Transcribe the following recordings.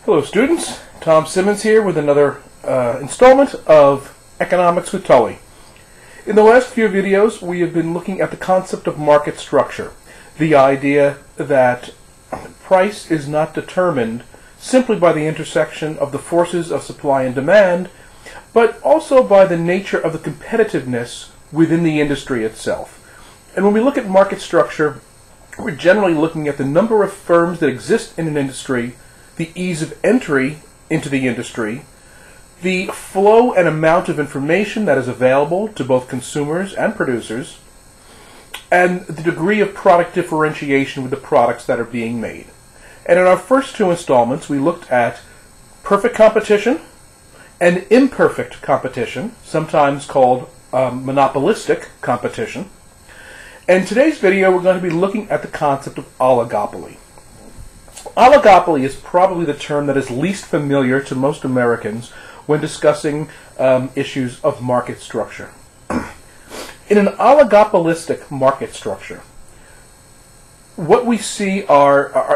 Hello students, Tom Simmons here with another installment of Economics with Tully. In the last few videos we have been looking at the concept of market structure, the idea that price is not determined simply by the intersection of the forces of supply and demand, but also by the nature of the competitiveness within the industry itself. And when we look at market structure, we're generally looking at the number of firms that exist in an industry, the ease of entry into the industry, the flow and amount of information that is available to both consumers and producers, and the degree of product differentiation with the products that are being made. And in our first two installments, we looked at perfect competition and imperfect competition, sometimes called monopolistic competition. And in today's video, we're going to be looking at the concept of oligopoly. Oligopoly is probably the term that is least familiar to most Americans when discussing issues of market structure. In an oligopolistic market structure, what we see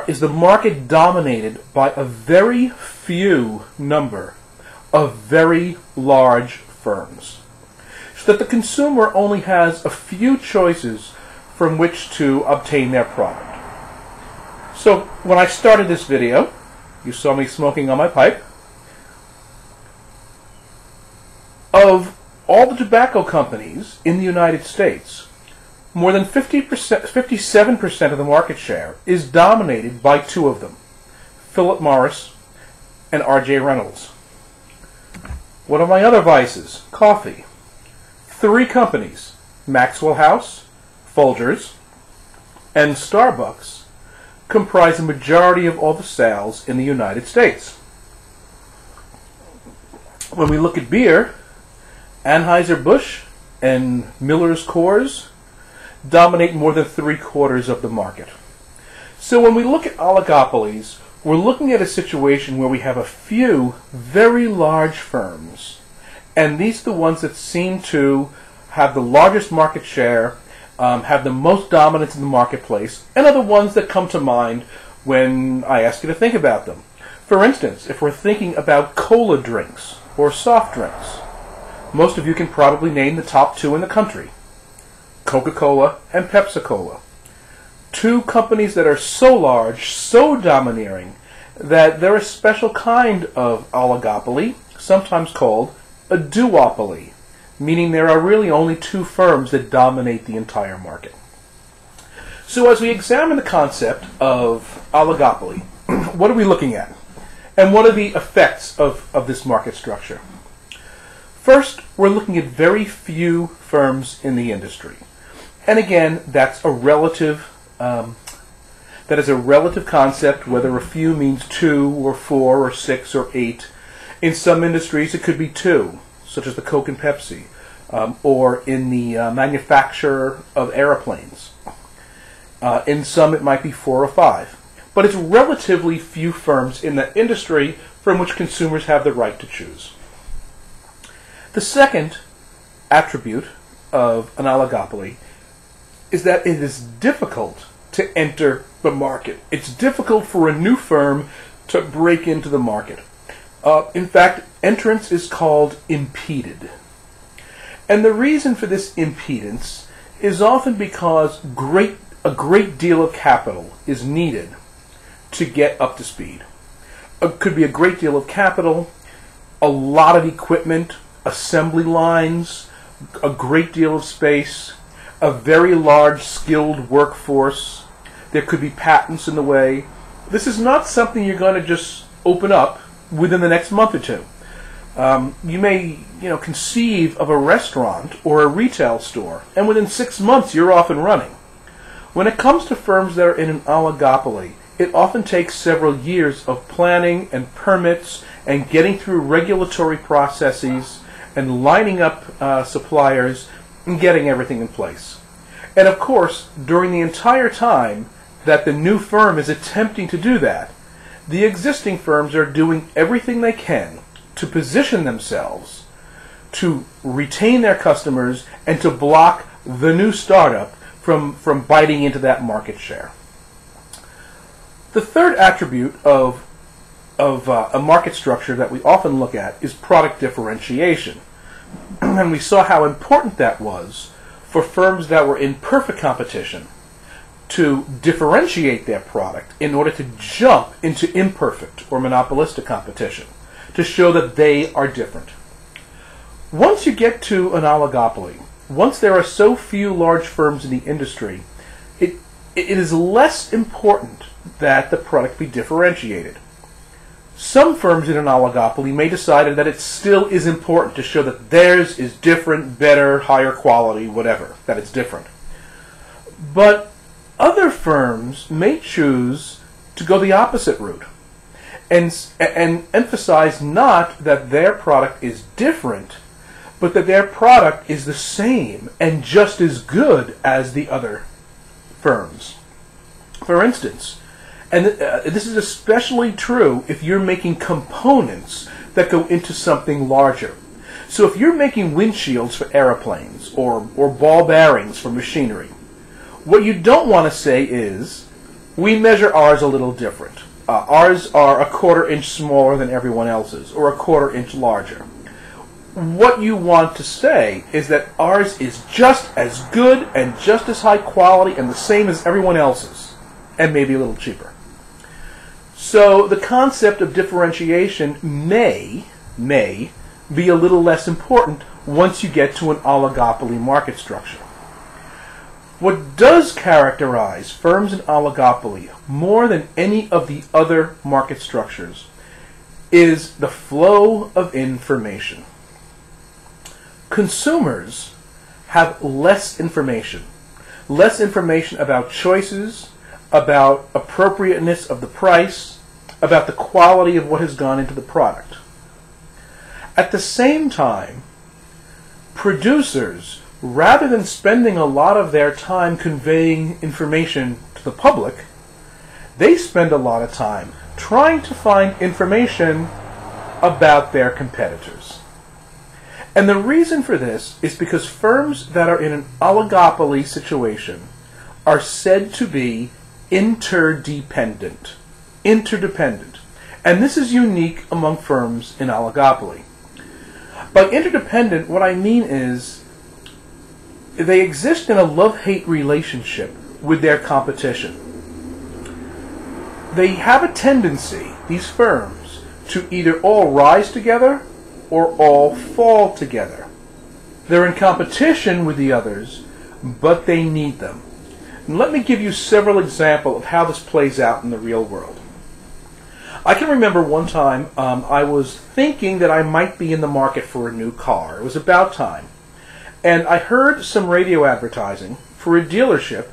is the market dominated by a very few number of very large firms, so that the consumer only has a few choices from which to obtain their product. So when I started this video, you saw me smoking on my pipe. Of all the tobacco companies in the United States, more than 57% of the market share is dominated by two of them, Philip Morris and R.J. Reynolds. One of my other vices, coffee. Three companies, Maxwell House, Folgers, and Starbucks, comprise a majority of all the sales in the United States. When we look at beer, Anheuser-Busch and Miller's Coors dominate more than 3/4 of the market. So when we look at oligopolies, we're looking at a situation where we have a few very large firms, and these are the ones that seem to have the largest market share, have the most dominance in the marketplace, and are the ones that come to mind when I ask you to think about them. For instance, if we're thinking about cola drinks or soft drinks, most of you can probably name the top two in the country, Coca-Cola and Pepsi-Cola. Two companies that are so large, so domineering, that they're a special kind of oligopoly, sometimes called a duopoly, meaning there are really only two firms that dominate the entire market. So as we examine the concept of oligopoly, what are we looking at? And what are the effects of this market structure? First, we're looking at very few firms in the industry. And again, that's a relative concept, whether a few means two or four or six or eight. In some industries, it could be two, such as the Coke and Pepsi, or in the manufacture of airplanes. In some, it might be 4 or 5. But it's relatively few firms in that industry from which consumers have the right to choose. The second attribute of an oligopoly is that it is difficult to enter the market. It's difficult for a new firm to break into the market. In fact, entrance is called impeded. And the reason for this impedance is often because a great deal of capital is needed to get up to speed. It could be a great deal of capital, a lot of equipment, assembly lines, a great deal of space, a very large skilled workforce. There could be patents in the way. This is not something you're going to just open up within the next month or two. You may, conceive of a restaurant or a retail store, and within 6 months you're off and running. When it comes to firms that are in an oligopoly, it often takes several years of planning and permits and getting through regulatory processes and lining up suppliers and getting everything in place. And of course, during the entire time that the new firm is attempting to do that, the existing firms are doing everything they can to position themselves to retain their customers and to block the new startup from biting into that market share. The third attribute of of a market structure that we often look at is product differentiation. And we saw how important that was for firms that were in perfect competition to differentiate their product in order to jump into imperfect or monopolistic competition, to show that they are different. Once you get to an oligopoly, once there are so few large firms in the industry, it is less important that the product be differentiated. Some firms in an oligopoly may decide that it still is important to show that theirs is different, better, higher quality, whatever, that it's different. But other firms may choose to go the opposite route and emphasize not that their product is different, but that their product is the same and just as good as the other firms. For instance, and this is especially true if you're making components that go into something larger. So if you're making windshields for airplanes or ball bearings for machinery, what you don't want to say is, we measure ours a little different. Ours are a 1/4 inch smaller than everyone else's, or a 1/4 inch larger. What you want to say is that ours is just as good and just as high quality and the same as everyone else's, and maybe a little cheaper. So the concept of differentiation may be a little less important once you get to an oligopoly market structure. What does characterize firms in oligopoly more than any of the other market structures is the flow of information. Consumers have less information about choices, about appropriateness of the price, about the quality of what has gone into the product. At the same time, producers, rather than spending a lot of their time conveying information to the public, they spend a lot of time trying to find information about their competitors. And the reason for this is because firms that are in an oligopoly situation are said to be interdependent. And this is unique among firms in oligopoly. By interdependent, what I mean is they exist in a love-hate relationship with their competition. They have a tendency, these firms, to either all rise together or all fall together. They're in competition with the others, but they need them. And let me give you several examples of how this plays out in the real world. I can remember one time I was thinking that I might be in the market for a new car. It was about time. And I heard some radio advertising for a dealership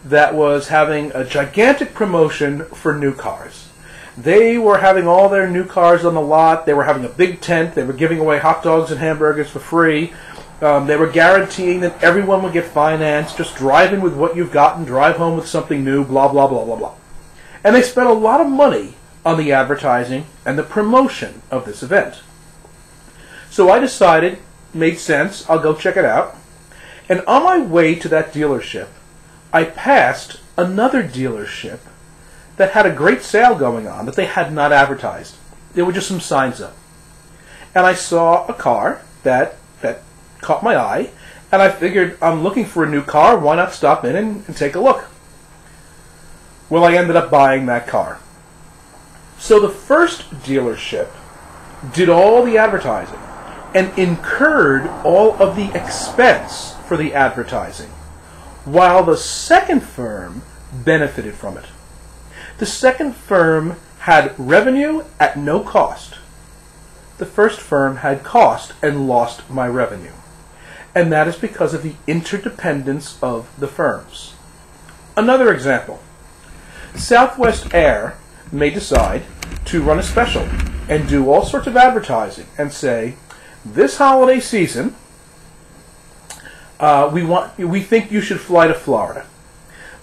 that was having a gigantic promotion for new cars. They were having all their new cars on the lot. They were having a big tent. They were giving away hot dogs and hamburgers for free. They were guaranteeing that everyone would get financed. Just drive in with what you've gotten, drive home with something new, blah, blah, blah, blah, blah. And they spent a lot of money on the advertising and the promotion of this event. So I decided, made sense, I'll go check it out. And on my way to that dealership, I passed another dealership that had a great sale going on that they had not advertised. There were just some signs up. And I saw a car that caught my eye, and I figured, I'm looking for a new car, why not stop in and take a look? Well, I ended up buying that car. So the first dealership did all the advertising and incurred all of the expense for the advertising, while the second firm benefited from it. The second firm had revenue at no cost. The first firm had cost and lost my revenue. And that is because of the interdependence of the firms. Another example. Southwest Air may decide to run a special and do all sorts of advertising and say, this holiday season, we think you should fly to Florida.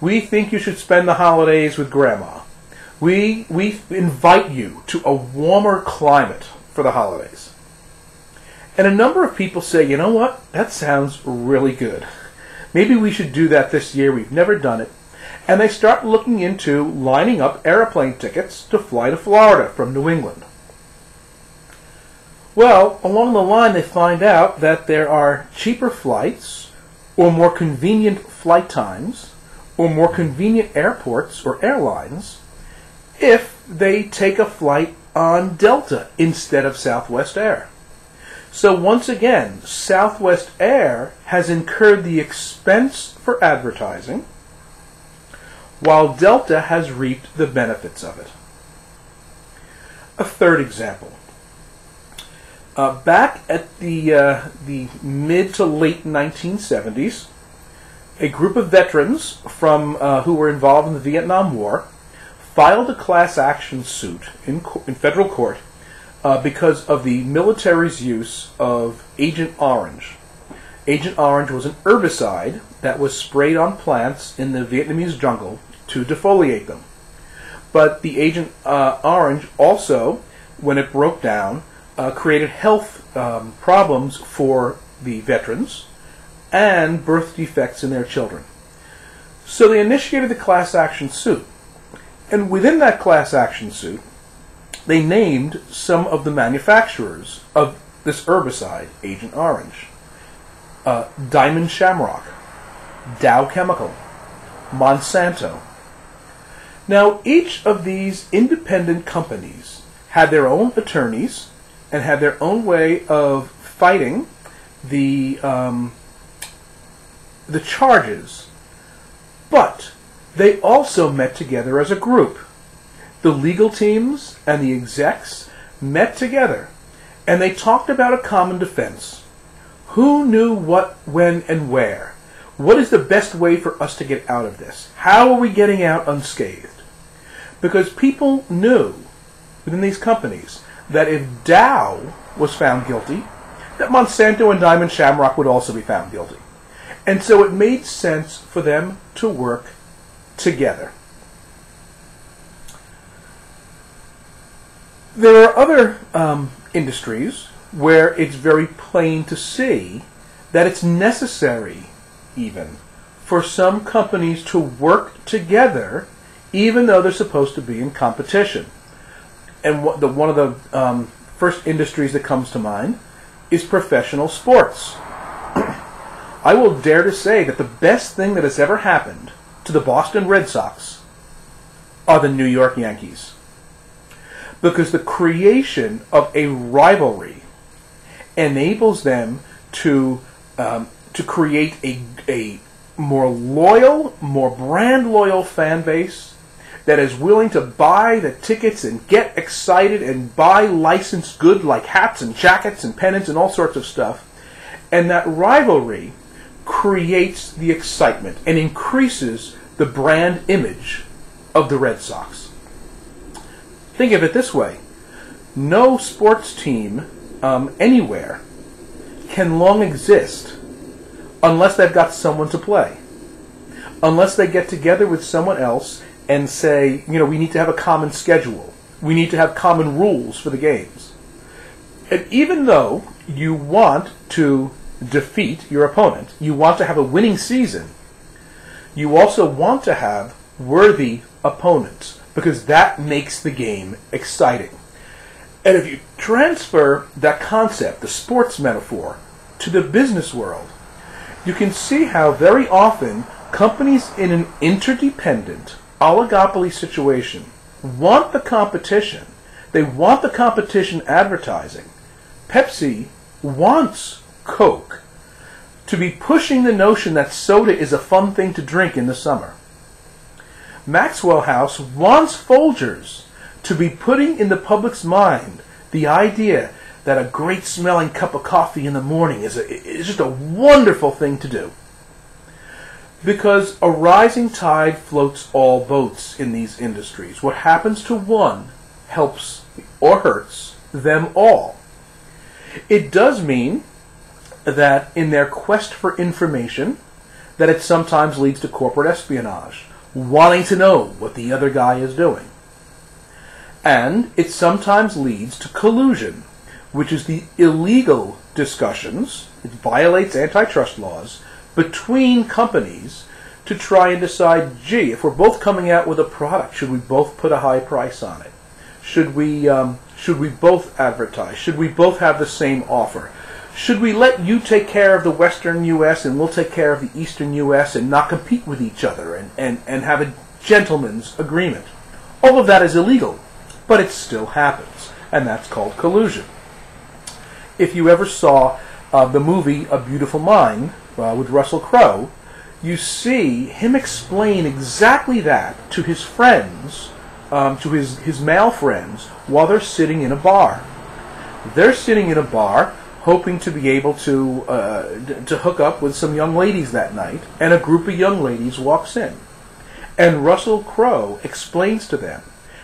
We think you should spend the holidays with Grandma. We invite you to a warmer climate for the holidays. And a number of people say, you know what, that sounds really good. Maybe we should do that this year. We've never done it. and they start looking into lining up airplane tickets to fly to Florida from New England. Well, along the line they find out that there are cheaper flights, or more convenient flight times, or more convenient airports or airlines if they take a flight on Delta instead of Southwest Air. So once again, Southwest Air has incurred the expense for advertising, while Delta has reaped the benefits of it. A third example. Back at the mid to late 1970s, a group of veterans from who were involved in the Vietnam War filed a class action suit in federal court because of the military's use of Agent Orange. Agent Orange was an herbicide that was sprayed on plants in the Vietnamese jungle to defoliate them. But the Agent Orange also, when it broke down, created health problems for the veterans and birth defects in their children. So they initiated the class action suit. And within that class action suit, they named some of the manufacturers of this herbicide, Agent Orange. Diamond Shamrock, Dow Chemical, Monsanto. Now, each of these independent companies had their own attorneys and had their own way of fighting the charges, but they also met together as a group. The legal teams and the execs met together, and they talked about a common defense. Who knew what, when, and where? What is the best way for us to get out of this? How are we getting out unscathed? Because people knew within these companies that if Dow was found guilty, that Monsanto and Diamond Shamrock would also be found guilty. And so it made sense for them to work together. There are other industries where it's very plain to see that it's necessary even for some companies to work together even though they're supposed to be in competition. And one of the first industries that comes to mind is professional sports. I will dare to say that the best thing that has ever happened to the Boston Red Sox are the New York Yankees. Because the creation of a rivalry enables them to create a more loyal, more brand loyal fan base that is willing to buy the tickets and get excited and buy licensed goods like hats and jackets and pennants and all sorts of stuff. And that rivalry creates the excitement and increases the brand image of the Red Sox. Think of it this way. No sports team anywhere can long exist unless they've got someone to play. Unless they get together with someone else and say, we need to have a common schedule. We need to have common rules for the games. And even though you want to defeat your opponent, you want to have a winning season, you also want to have worthy opponents, because that makes the game exciting. And if you transfer that concept, the sports metaphor, to the business world, you can see how very often companies in an interdependent oligopoly situation want the competition. They want the competition advertising. Pepsi wants Coke to be pushing the notion that soda is a fun thing to drink in the summer. Maxwell House wants Folgers to be putting in the public's mind the idea that a great smelling cup of coffee in the morning is just a wonderful thing to do. Because a rising tide floats all boats in these industries. What happens to one helps or hurts them all. It does mean that in their quest for information, that it sometimes leads to corporate espionage, wanting to know what the other guy is doing. And it sometimes leads to collusion, which is the illegal discussions, it violates antitrust laws, between companies to try and decide, gee, if we're both coming out with a product, should we both put a high price on it? Should we both advertise? Should we both have the same offer? Should we let you take care of the western U.S. and we'll take care of the eastern U.S. and not compete with each other and have a gentleman's agreement? All of that is illegal, but it still happens, and that's called collusion. If you ever saw the movie A Beautiful Mind with Russell Crowe, you see him explain exactly that to his friends, to his male friends, while they're sitting in a bar. They're sitting in a bar hoping to be able to hook up with some young ladies that night, and a group of young ladies walks in. And Russell Crowe explains to them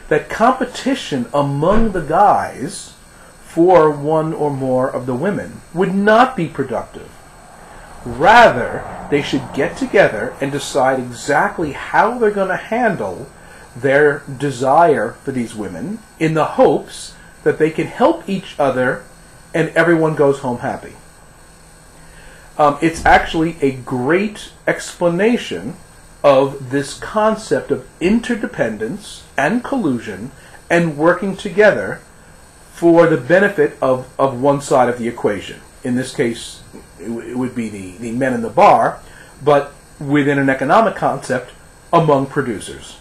that competition among the guys for one or more of the women would not be productive. Rather, they should get together and decide exactly how they're going to handle their desire for these women in the hopes that they can help each other and everyone goes home happy. It's actually a great explanation of this concept of interdependence and collusion and working together for the benefit of one side of the equation. In this case, it would be the men in the bar, but within an economic concept, among producers.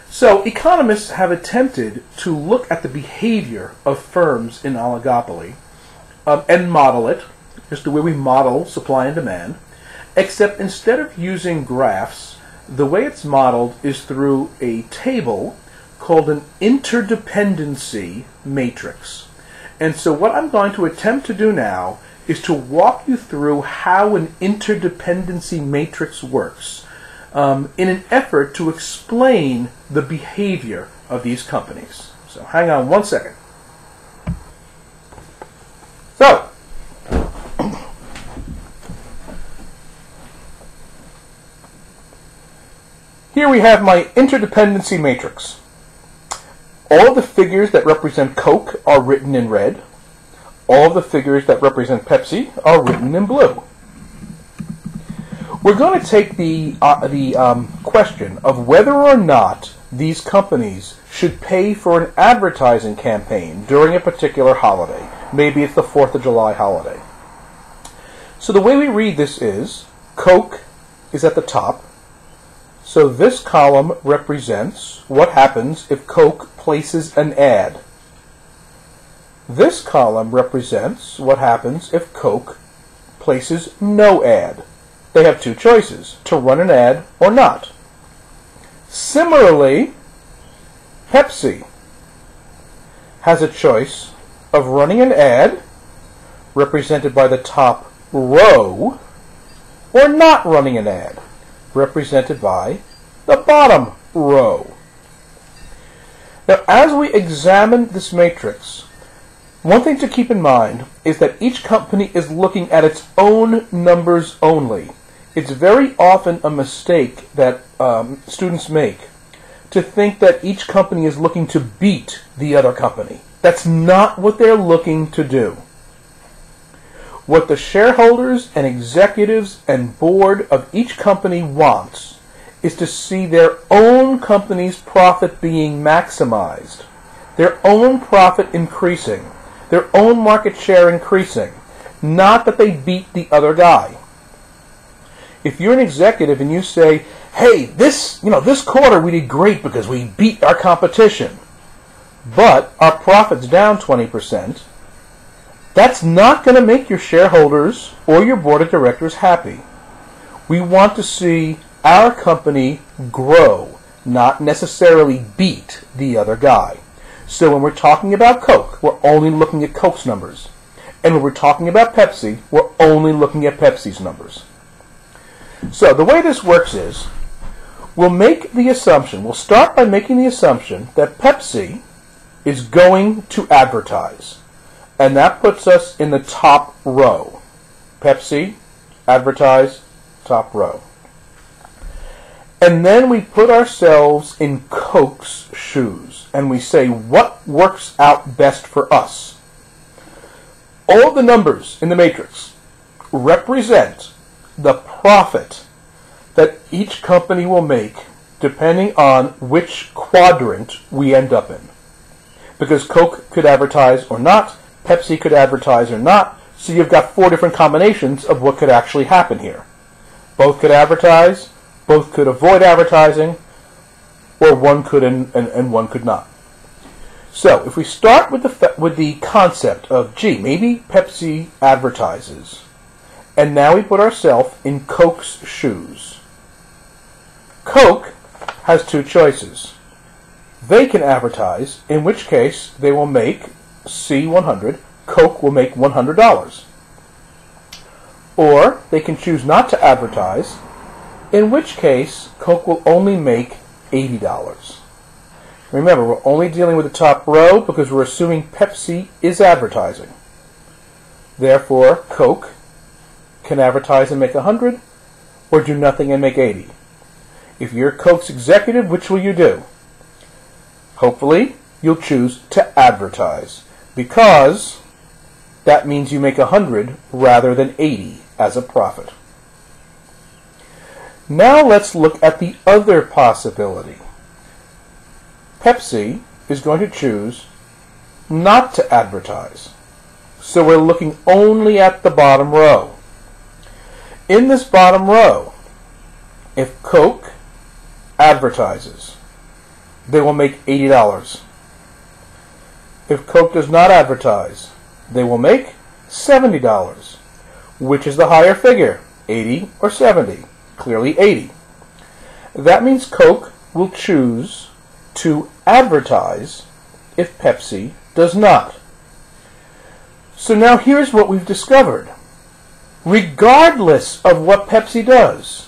So economists have attempted to look at the behavior of firms in oligopoly and model it, just the way we model supply and demand, except instead of using graphs, the way it's modeled is through a table called an interdependency matrix. And so what I'm going to attempt to do now is to walk you through how an interdependency matrix works in an effort to explain the behavior of these companies. So hang on one second. So, here we have my interdependency matrix. All of the figures that represent Coke are written in red. All of the figures that represent Pepsi are written in blue. We're going to take the question of whether or not these companies should pay for an advertising campaign during a particular holiday. Maybe it's the 4th of July holiday. So the way we read this is, Coke is at the top. So this column represents what happens if Coke places an ad. This column represents what happens if Coke places no ad. They have two choices, to run an ad or not. Similarly, Pepsi has a choice of running an ad, represented by the top row, or not running an ad, represented by the bottom row. Now, as we examine this matrix, one thing to keep in mind is that each company is looking at its own numbers only. It's very often a mistake that students make to think that each company is looking to beat the other company. That's not what they're looking to do. What the shareholders and executives and board of each company wants is to see their own company's profit being maximized, their own profit increasing, their own market share increasing, not that they beat the other guy. If you're an executive and you say, hey, this quarter we did great because we beat our competition, but our profit's down 20%, that's not going to make your shareholders or your board of directors happy. We want to see our company grow, not necessarily beat the other guy. So when we're talking about Coke, we're only looking at Coke's numbers. And when we're talking about Pepsi, we're only looking at Pepsi's numbers. So the way this works is, we'll start by making the assumption that Pepsi is going to advertise. And that puts us in the top row. Pepsi, advertise, top row. And then we put ourselves in Coke's shoes, and we say, what works out best for us? All the numbers in the matrix represent the profit that each company will make depending on which quadrant we end up in. Because Coke could advertise or not, Pepsi could advertise or not, so you've got 4 different combinations of what could actually happen here. Both could advertise, both could avoid advertising, or one could and one could not. So if we start with the concept of, gee, maybe Pepsi advertises, and now we put ourselves in Coke's shoes. Coke has 2 choices. They can advertise, in which case they will make C100, Coke will make $100. Or they can choose not to advertise, in which case Coke will only make $80. Remember, we're only dealing with the top row because we're assuming Pepsi is advertising. Therefore, Coke can advertise and make 100, or do nothing and make 80. If you're Coke's executive, which will you do? Hopefully, you'll choose to advertise, because that means you make 100 rather than 80 as a profit. Now let's look at the other possibility. Pepsi is going to choose not to advertise. So we're looking only at the bottom row. In this bottom row, if Coke advertises, they will make $80. If Coke does not advertise, they will make $70. Which is the higher figure, 80 or 70? Clearly 80. That means Coke will choose to advertise if Pepsi does not. So now here's what we've discovered. Regardless of what Pepsi does,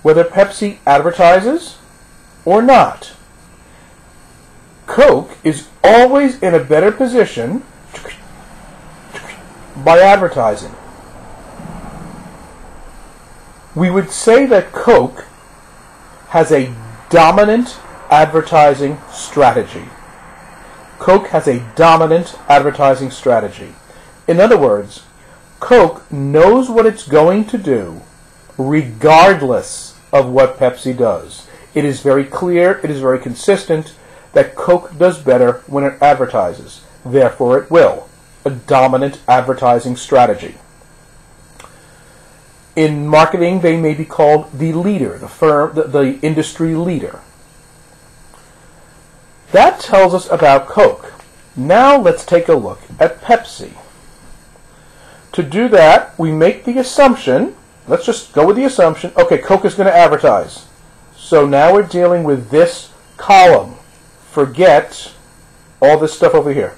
whether Pepsi advertises or not, Coke is always in a better position by advertising. We would say that Coke has a dominant advertising strategy. Coke has a dominant advertising strategy. In other words, Coke knows what it's going to do regardless of what Pepsi does. It is very clear, it is very consistent that Coke does better when it advertises. Therefore it will. A dominant advertising strategy. In marketing, they may be called the leader, the firm, the industry leader. That tells us about Coke. Now let's take a look at Pepsi. To do that, we make the assumption, let's just go with the assumption, okay, Coke is going to advertise. So now we're dealing with this column. Forget all this stuff over here.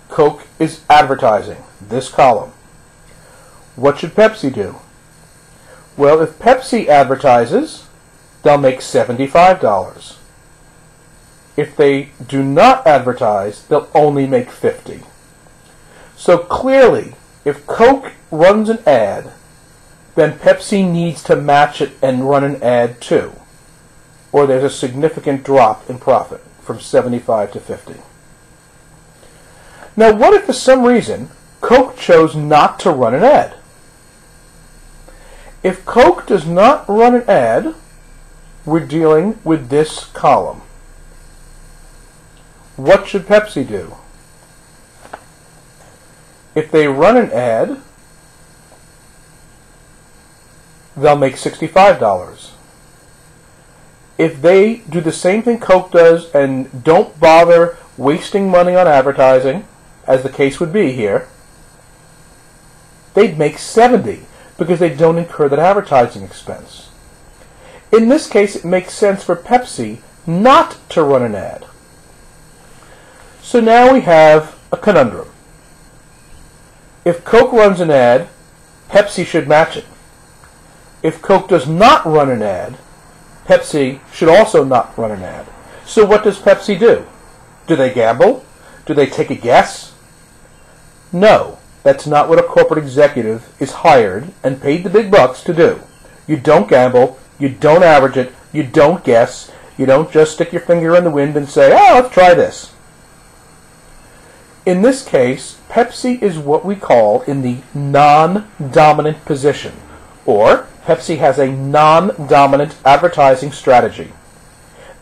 Coke is advertising, this column. What should Pepsi do? Well, if Pepsi advertises, they'll make $75. If they do not advertise, they'll only make $50. So clearly, if Coke runs an ad, then Pepsi needs to match it and run an ad too, or there's a significant drop in profit from 75 to 50. Now, what if for some reason Coke chose not to run an ad? If Coke does not run an ad, we're dealing with this column. What should Pepsi do? If they run an ad, they'll make $65. If they do the same thing Coke does and don't bother wasting money on advertising, as the case would be here, they'd make $70 because they don't incur that advertising expense. In this case, it makes sense for Pepsi not to run an ad. So now we have a conundrum. If Coke runs an ad, Pepsi should match it. If Coke does not run an ad, Pepsi should also not run an ad. So what does Pepsi do? Do they gamble? Do they take a guess? No, that's not what a corporate executive is hired and paid the big bucks to do. You don't gamble, you don't average it, you don't guess, you don't just stick your finger in the wind and say, oh, let's try this. In this case, Pepsi is what we call in the non-dominant position. Or Pepsi has a non-dominant advertising strategy.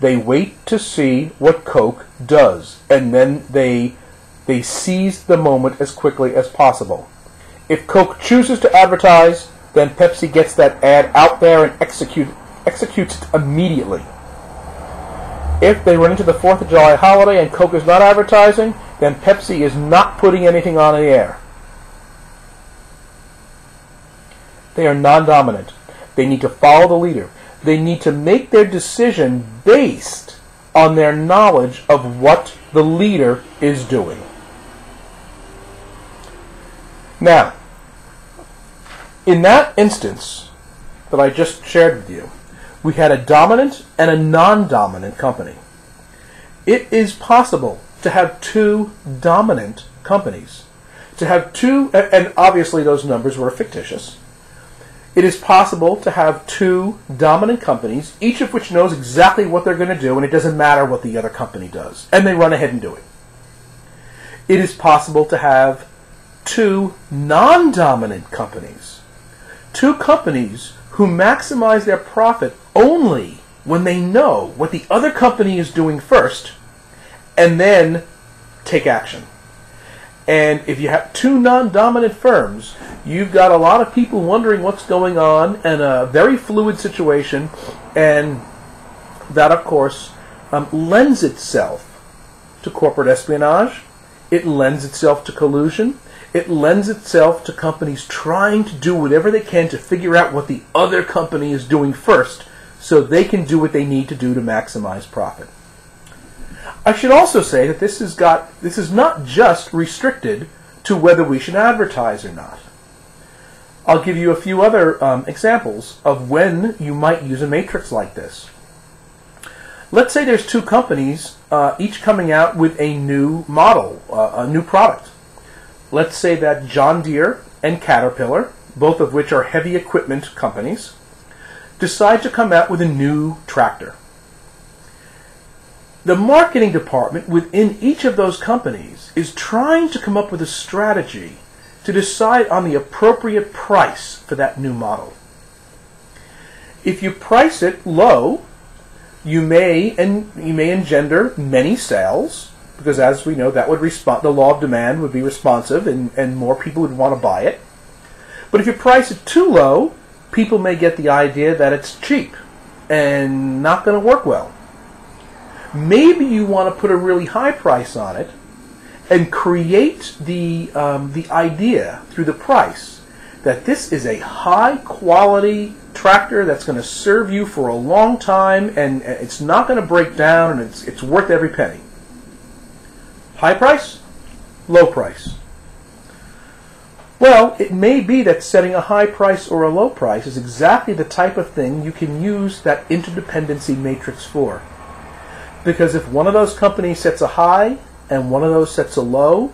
They wait to see what Coke does, and then they seize the moment as quickly as possible. If Coke chooses to advertise, then Pepsi gets that ad out there and executes it immediately. If they run into the 4th of July holiday and Coke is not advertising, then Pepsi is not putting anything on the air. They are non-dominant. They need to follow the leader. They need to make their decision based on their knowledge of what the leader is doing. Now, in that instance that I just shared with you, we had a dominant and a non-dominant company. It is possible to have two dominant companies. To have two, and obviously those numbers were fictitious. It is possible to have two dominant companies, each of which knows exactly what they're going to do, and it doesn't matter what the other company does, and they run ahead and do it. It is possible to have two non-dominant companies. Two companies who maximize their profit only when they know what the other company is doing first, and then take action. And if you have two non-dominant firms, you've got a lot of people wondering what's going on in a very fluid situation, and that, of course, lends itself to corporate espionage. It lends itself to collusion. It lends itself to companies trying to do whatever they can to figure out what the other company is doing first so they can do what they need to do to maximize profit. I should also say that this is not just restricted to whether we should advertise or not. I'll give you a few other examples of when you might use a matrix like this. Let's say there's two companies, each coming out with a new model, a new product. Let's say that John Deere and Caterpillar, both of which are heavy equipment companies, decide to come out with a new tractor. The marketing department within each of those companies is trying to come up with a strategy to decide on the appropriate price for that new model. If you price it low, you may engender many sales, because as we know, that would respond. The law of demand would be responsive, and more people would want to buy it. But if you price it too low, people may get the idea that it's cheap and not going to work well. Maybe you want to put a really high price on it and create the idea through the price that this is a high quality tractor that's going to serve you for a long time, and it's not going to break down, and it's worth every penny. High price, low price. Well, it may be that setting a high price or a low price is exactly the type of thing you can use that interdependency matrix for. Because if one of those companies sets a high and one of those sets a low,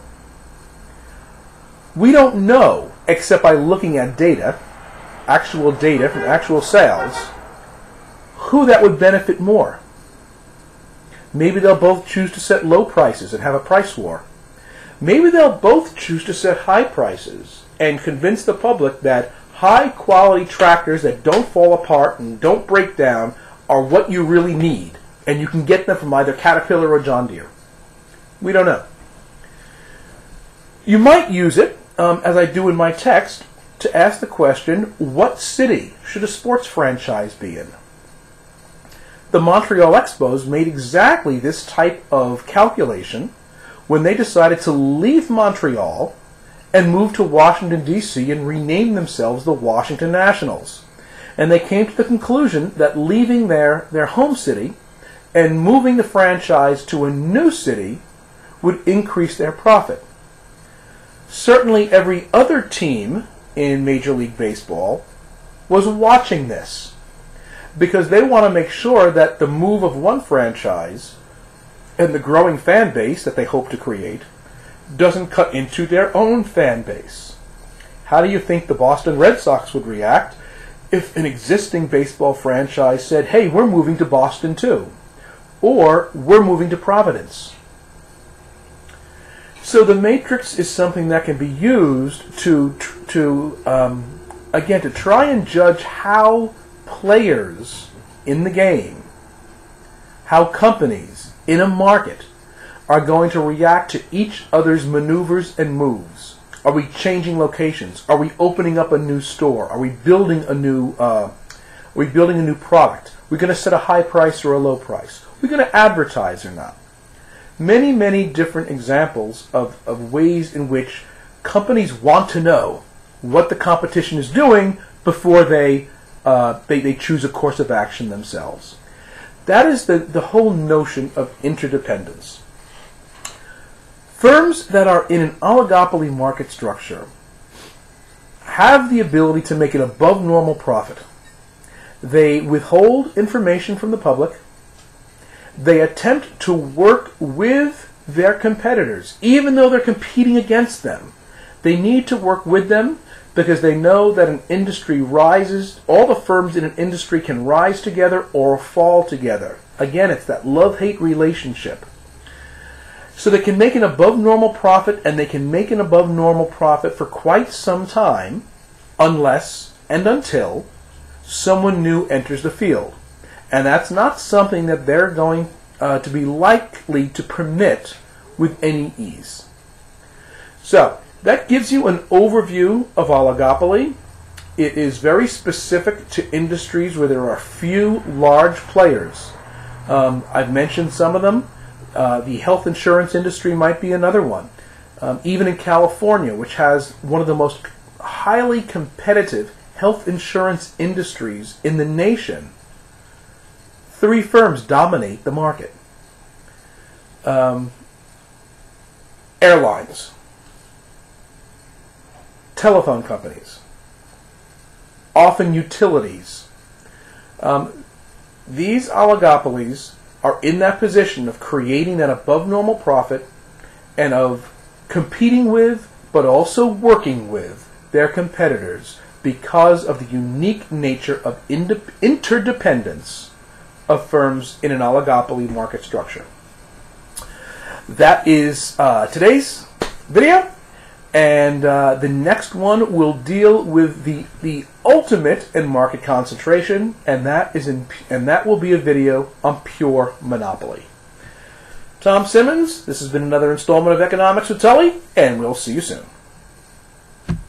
we don't know, except by looking at data from actual sales, who that would benefit more. Maybe they'll both choose to set low prices and have a price war. Maybe they'll both choose to set high prices and convince the public that high quality tractors that don't fall apart and don't break down are what you really need, and you can get them from either Caterpillar or John Deere. We don't know. You might use it, as I do in my text, to ask the question, what city should a sports franchise be in? The Montreal Expos made exactly this type of calculation when they decided to leave Montreal and move to Washington, D.C. and rename themselves the Washington Nationals. And they came to the conclusion that leaving their home city and moving the franchise to a new city would increase their profit. Certainly every other team in Major League Baseball was watching this, because they want to make sure that the move of one franchise and the growing fan base that they hope to create doesn't cut into their own fan base. How do you think the Boston Red Sox would react if an existing baseball franchise said, hey, we're moving to Boston too, or we're moving to Providence? So the matrix is something that can be used to again, to try and judge how players in the game, how companies in a market are going to react to each other's maneuvers and moves. Are we changing locations? Are we opening up a new store? Are we building a new product? We're going to set a high price or a low price. We're going to advertise or not. Many, many different examples of ways in which companies want to know what the competition is doing before they choose a course of action themselves. That is the whole notion of interdependence. Firms that are in an oligopoly market structure have the ability to make an above normal profit. They withhold information from the public. They attempt to work with their competitors, even though they're competing against them. They need to work with them because they know that an industry rises, all the firms in an industry can rise together or fall together. Again, it's that love-hate relationship. So they can make an above normal profit, and they can make an above normal profit for quite some time, unless and until someone new enters the field. And that's not something that they're going to be likely to permit with any ease. So that gives you an overview of oligopoly. It is very specific to industries where there are few large players. I've mentioned some of them. The health insurance industry might be another one. Even in California, which has one of the most highly competitive health insurance industries in the nation, 3 firms dominate the market. Airlines, telephone companies, often utilities. These oligopolies are in that position of creating that above normal profit and of competing with, but also working with, their competitors because of the unique nature of interdependence of firms in an oligopoly market structure. That is today's video, and the next one will deal with the ultimate in market concentration, and that will be a video on pure monopoly. Tom Simmons, this has been another installment of Economics with Tully, and we'll see you soon.